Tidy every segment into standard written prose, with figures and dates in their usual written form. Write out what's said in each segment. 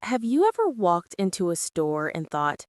have you ever walked into a store and thought,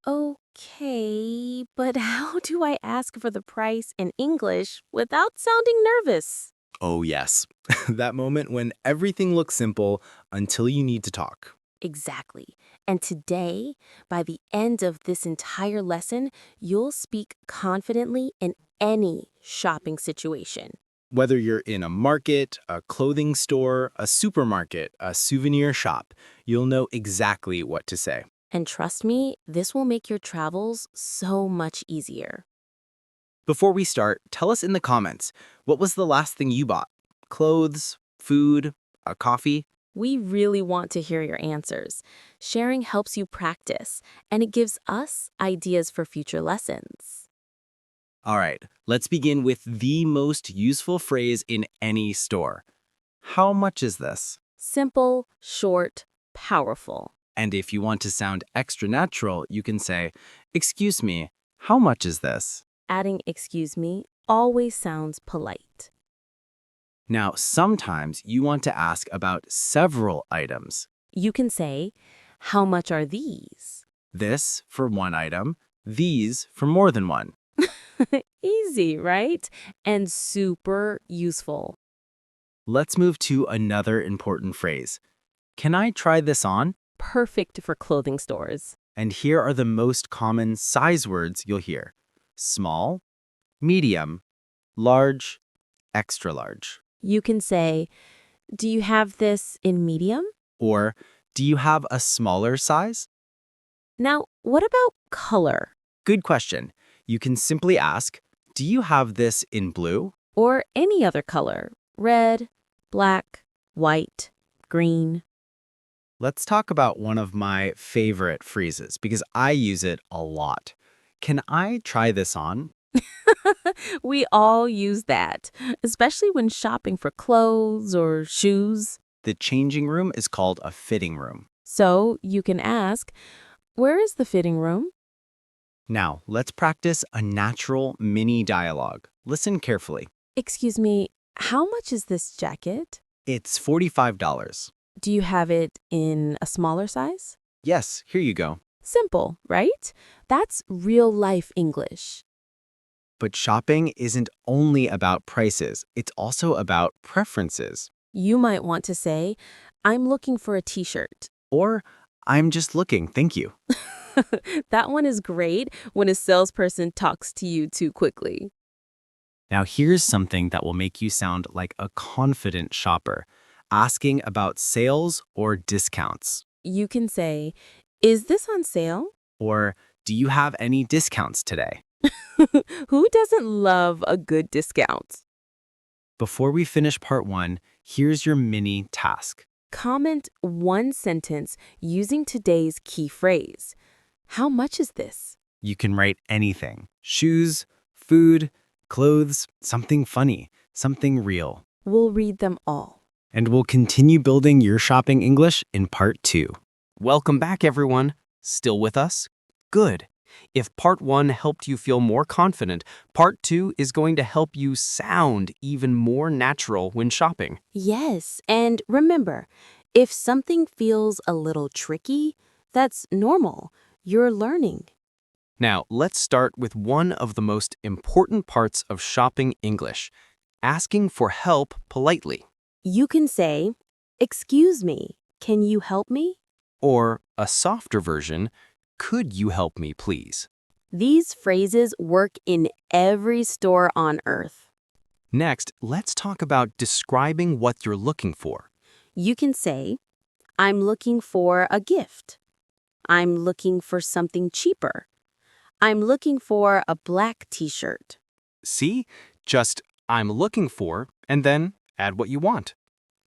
okay, but how do I ask for the price in English without sounding nervous? Oh, yes. That moment when everything looks simple until you need to talk. Exactly. And today, by the end of this entire lesson, you'll speak confidently in any shopping situation. Whether you're in a market, a clothing store, a supermarket, a souvenir shop, you'll know exactly what to say. And trust me, this will make your travels so much easier. Before we start, tell us in the comments, what was the last thing you bought? Clothes, food, a coffee? We really want to hear your answers. Sharing helps you practice, and it gives us ideas for future lessons. All right, let's begin with the most useful phrase in any store. How much is this? Simple, short, powerful. And if you want to sound extra natural, you can say, "Excuse me, how much is this?" Adding excuse me always sounds polite. Now, sometimes you want to ask about several items. You can say, how much are these? This for one item, these for more than one. Easy, right? And super useful. Let's move to another important phrase. Can I try this on? Perfect for clothing stores. And here are the most common size words you'll hear. Small, medium, large, extra large. You can say, do you have this in medium? Or, do you have a smaller size? Now, what about color? Good question. You can simply ask, do you have this in blue? Or any other color? Red, black, white, green. Let's talk about one of my favorite phrases because I use it a lot. Can I try this on? We all use that, especially when shopping for clothes or shoes. The changing room is called a fitting room. So you can ask, where is the fitting room? Now, let's practice a natural mini dialogue. Listen carefully. Excuse me, how much is this jacket? It's $45. Do you have it in a smaller size? Yes, here you go. Simple, right? That's real life English. But shopping isn't only about prices, it's also about preferences. You might want to say, I'm looking for a t-shirt. Or, I'm just looking, thank you. That one is great when a salesperson talks to you too quickly. Now here's something that will make you sound like a confident shopper, asking about sales or discounts. You can say, is this on sale? Or, do you have any discounts today? Who doesn't love a good discount? Before we finish part 1, here's your mini task. Comment one sentence using today's key phrase. How much is this? You can write anything. Shoes, food, clothes, something funny, something real. We'll read them all. And we'll continue building your shopping English in part 2. Welcome back, everyone. Still with us? Good. If part 1 helped you feel more confident, part 2 is going to help you sound even more natural when shopping. Yes, and remember, if something feels a little tricky, that's normal. You're learning. Now, let's start with one of the most important parts of shopping English, asking for help politely. You can say, excuse me, can you help me? Or a softer version, could you help me, please? These phrases work in every store on earth. Next, let's talk about describing what you're looking for. You can say, I'm looking for a gift. I'm looking for something cheaper. I'm looking for a black t-shirt. See? Just, I'm looking for, and then add what you want.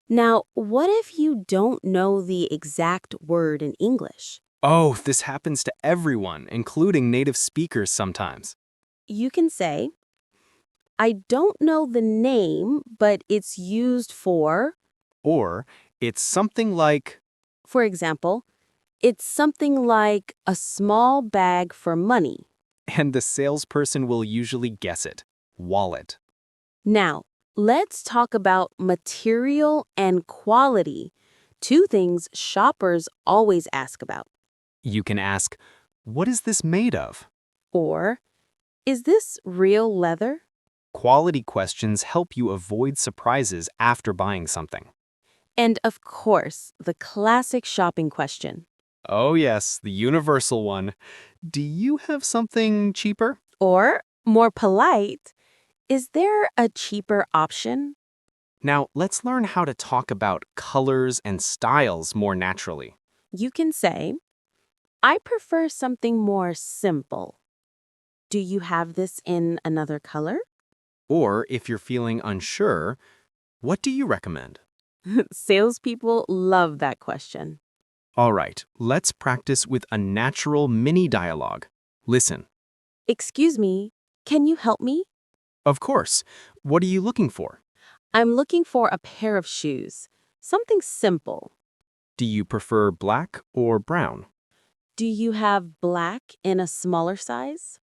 Now, what if you don't know the exact word in English? Oh, this happens to everyone, including native speakers sometimes. You can say, I don't know the name, but it's used for... Or, it's something like, For example, it's something like a small bag for money. and the salesperson will usually guess it, wallet. Now, let's talk about material and quality. Two things shoppers always ask about. You can ask, what is this made of? Or, is this real leather? Quality questions help you avoid surprises after buying something. And of course, the classic shopping question. Oh yes, the universal one. Do you have something cheaper? Or, more polite, is there a cheaper option? Now, let's learn how to talk about colors and styles more naturally. You can say, I prefer something more simple. Do you have this in another color? Or if you're feeling unsure, what do you recommend? Salespeople love that question. All right, let's practice with a natural mini dialogue. Listen. Excuse me, can you help me? Of course. What are you looking for? I'm looking for a pair of shoes. Something simple. Do you prefer black or brown? Do you have black in a smaller size?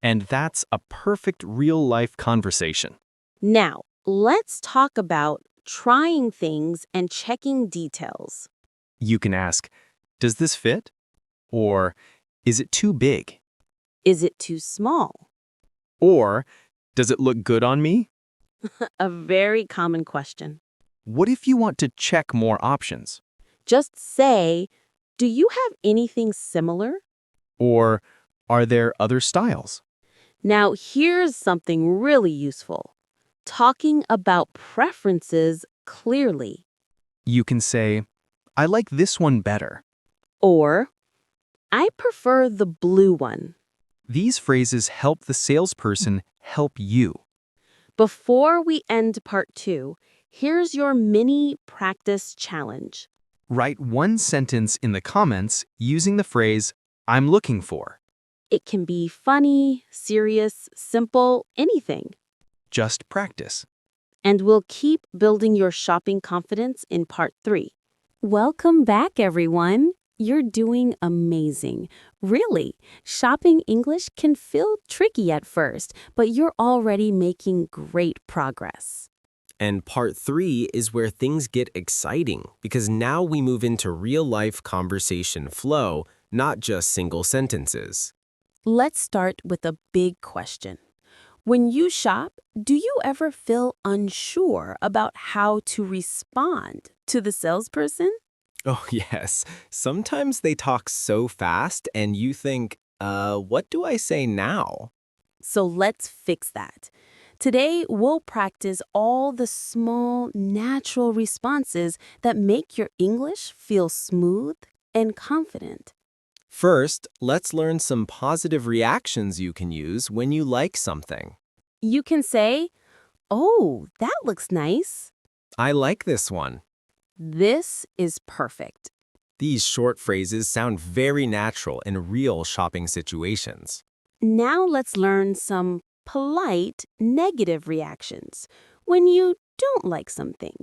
And that's a perfect real-life conversation. Now, let's talk about trying things and checking details. You can ask, does this fit? Or, is it too big? Is it too small? Or, does it look good on me? A very common question. What if you want to check more options? Just say, do you have anything similar? Or, are there other styles? Now, here's something really useful. Talking about preferences clearly. You can say, I like this one better. Or, I prefer the blue one. These phrases help the salesperson help you. Before we end part 2, here's your mini practice challenge. Write one sentence in the comments using the phrase, I'm looking for. It can be funny, serious, simple, anything. Just practice. And we'll keep building your shopping confidence in part 3. Welcome back, everyone. You're doing amazing. Really, shopping English can feel tricky at first, but you're already making great progress. And part 3 is where things get exciting because now we move into real-life conversation flow, not just single sentences. Let's start with a big question. When you shop, do you ever feel unsure about how to respond to the salesperson? Oh, yes. Sometimes they talk so fast and you think, what do I say now? So let's fix that. Today, we'll practice all the small, natural responses that make your English feel smooth and confident. First, let's learn some positive reactions you can use when you like something. You can say, oh, that looks nice. I like this one. This is perfect. These short phrases sound very natural in real shopping situations. Now let's learn some polite, negative reactions when you don't like something.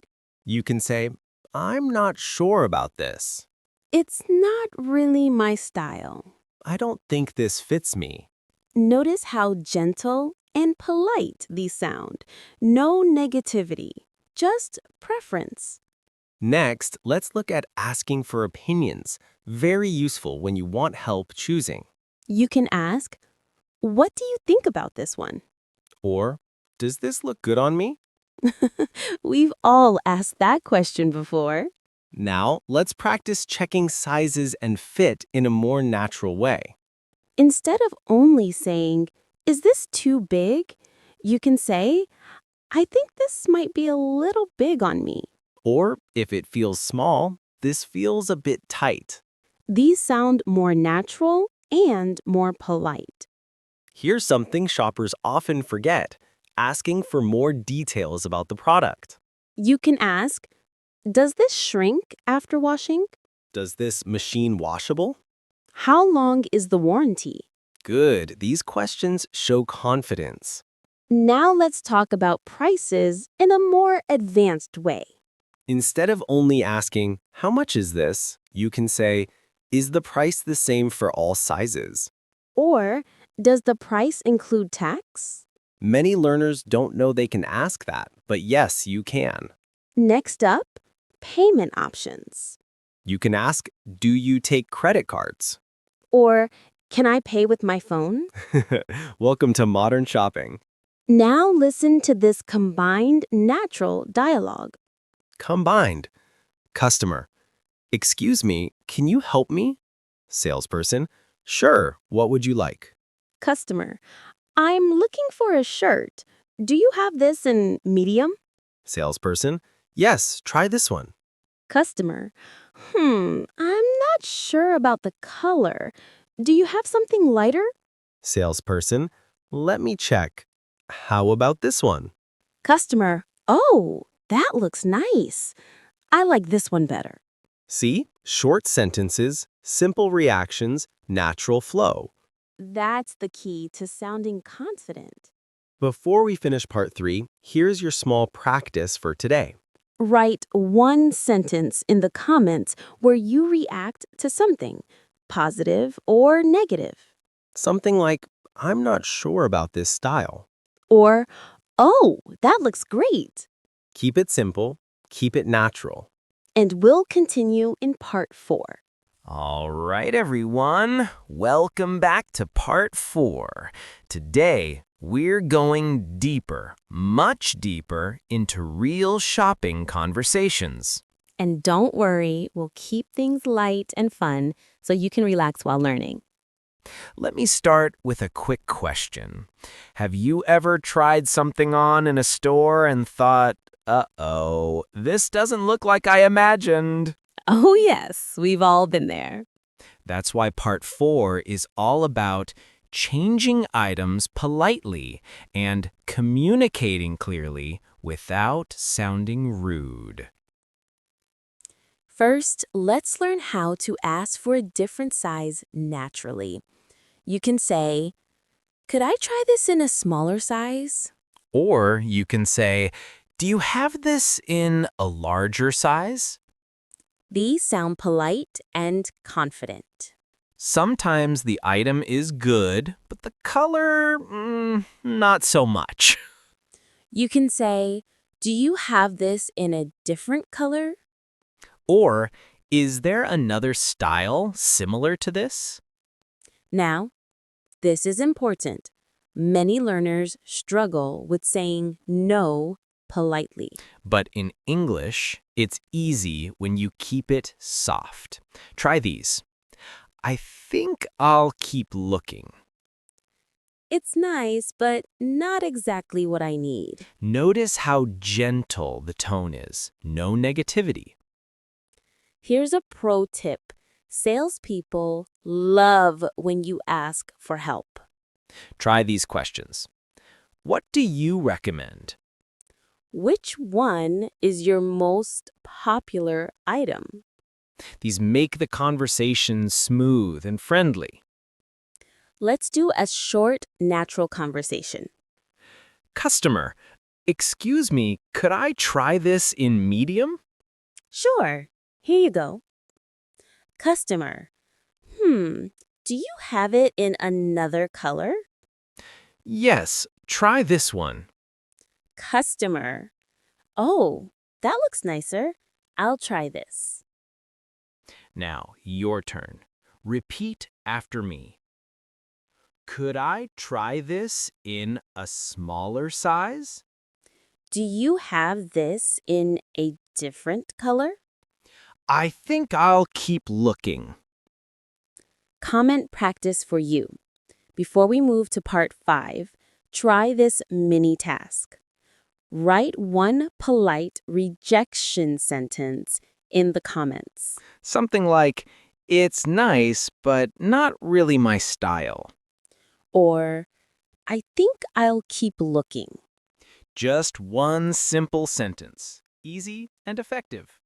You can say, I'm not sure about this. It's not really my style. I don't think this fits me. Notice how gentle and polite these sound. No negativity, just preference. Next, let's look at asking for opinions. Very useful when you want help choosing. You can ask, what do you think about this one? Or, does this look good on me? We've all asked that question before. Now, let's practice checking sizes and fit in a more natural way. Instead of only saying, is this too big? You can say, I think this might be a little big on me. Or, if it feels small, this feels a bit tight. These sound more natural and more polite. Here's something shoppers often forget, asking for more details about the product. You can ask, does this shrink after washing? Does this machine washable? How long is the warranty? Good. These questions show confidence. Now let's talk about prices in a more advanced way. Instead of only asking, how much is this? You can say, is the price the same for all sizes? Or, does the price include tax? Many learners don't know they can ask that, but yes, you can. Next up, payment options. You can ask, do you take credit cards? Or, can I pay with my phone? Welcome to modern shopping. Now listen to this combined natural dialogue. Combined. Customer. Excuse me, can you help me? Salesperson. Sure, what would you like? Customer, I'm looking for a shirt. Do you have this in medium? Salesperson. Yes, try this one. Customer, I'm not sure about the color. Do you have something lighter? Salesperson. Let me check. How about this one? Customer, oh, that looks nice. I like this one better. See? Short sentences, simple reactions, natural flow. That's the key to sounding confident. Before we finish part 3, here's your small practice for today. Write one sentence in the comments where you react to something, positive or negative. Something like, I'm not sure about this style. Or, oh, that looks great. Keep it simple, keep it natural. And we'll continue in part 4. All right, everyone. Welcome back to part 4. Today, we're going deeper, much deeper, into real shopping conversations. And don't worry, we'll keep things light and fun so you can relax while learning. Let me start with a quick question. Have you ever tried something on in a store and thought, uh-oh, this doesn't look like I imagined? Oh, yes, we've all been there. That's why part 4 is all about changing items politely and communicating clearly without sounding rude. First, let's learn how to ask for a different size naturally. You can say, could I try this in a smaller size? Or you can say, do you have this in a larger size? These sound polite and confident. Sometimes the item is good, but the color, not so much. You can say, do you have this in a different color? Or, is there another style similar to this? Now, this is important. Many learners struggle with saying no politely. But in English, it's easy when you keep it soft. Try these. I think I'll keep looking. It's nice, but not exactly what I need. Notice how gentle the tone is. No negativity. Here's a pro tip. Salespeople love when you ask for help. Try these questions. What do you recommend? Which one is your most popular item? These make the conversation smooth and friendly. Let's do a short, natural conversation. Customer, excuse me, could I try this in medium? Sure, here you go. Customer, do you have it in another color? Yes, try this one. Customer, oh, that looks nicer. I'll try this. Now, your turn. Repeat after me. Could I try this in a smaller size? Do you have this in a different color? I think I'll keep looking. Comment practice for you. Before we move to part 5, try this mini task. Write one polite rejection sentence in the comments. Something like, it's nice, but not really my style. Or, I think I'll keep looking. Just one simple sentence. Easy and effective.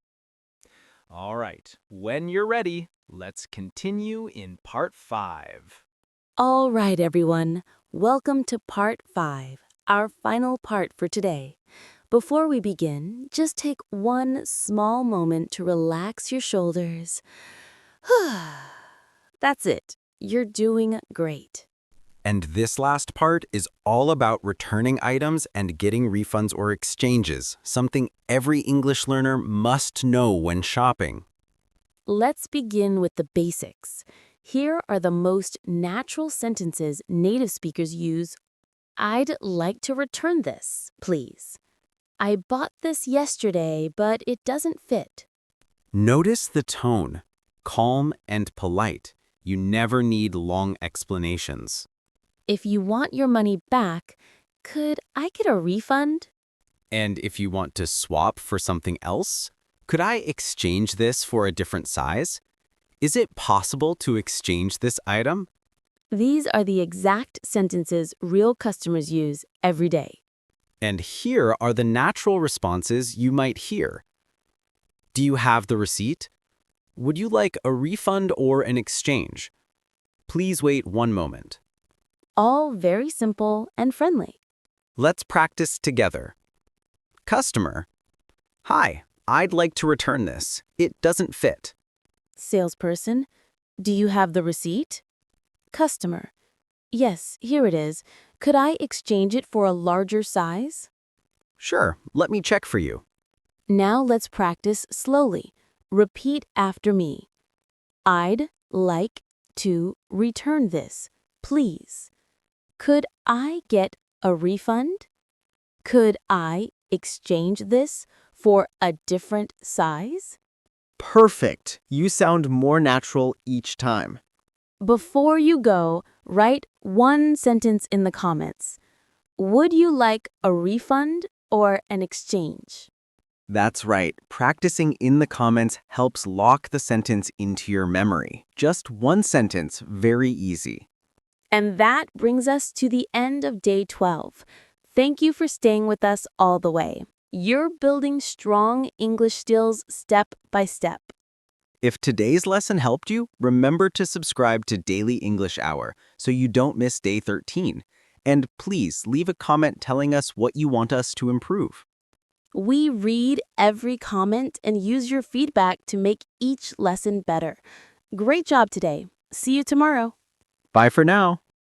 All right, when you're ready, let's continue in part 5. All right, everyone. Welcome to part 5, our final part for today. Before we begin, just take one small moment to relax your shoulders. That's it. You're doing great. And this last part is all about returning items and getting refunds or exchanges, something every English learner must know when shopping. Let's begin with the basics. Here are the most natural sentences native speakers use. I'd like to return this, please. I bought this yesterday, but it doesn't fit. Notice the tone, calm and polite. You never need long explanations. If you want your money back, could I get a refund? And if you want to swap for something else, could I exchange this for a different size? Is it possible to exchange this item? These are the exact sentences real customers use every day. And here are the natural responses you might hear. Do you have the receipt? Would you like a refund or an exchange? Please wait one moment. All very simple and friendly. Let's practice together. Customer. Hi, I'd like to return this. It doesn't fit. Salesperson, do you have the receipt? Customer, yes, here it is. Could I exchange it for a larger size? Sure, let me check for you. Now let's practice slowly. Repeat after me. I'd like to return this, please. Could I get a refund? Could I exchange this for a different size? Perfect. You sound more natural each time. Before you go, write one sentence in the comments. Would you like a refund or an exchange? That's right. Practicing in the comments helps lock the sentence into your memory. Just one sentence, very easy. And that brings us to the end of day 12. Thank you for staying with us all the way. You're building strong English skills step by step. If today's lesson helped you, remember to subscribe to Daily English Hour so you don't miss day 13. And please leave a comment telling us what you want us to improve. We read every comment and use your feedback to make each lesson better. Great job today. See you tomorrow. Bye for now.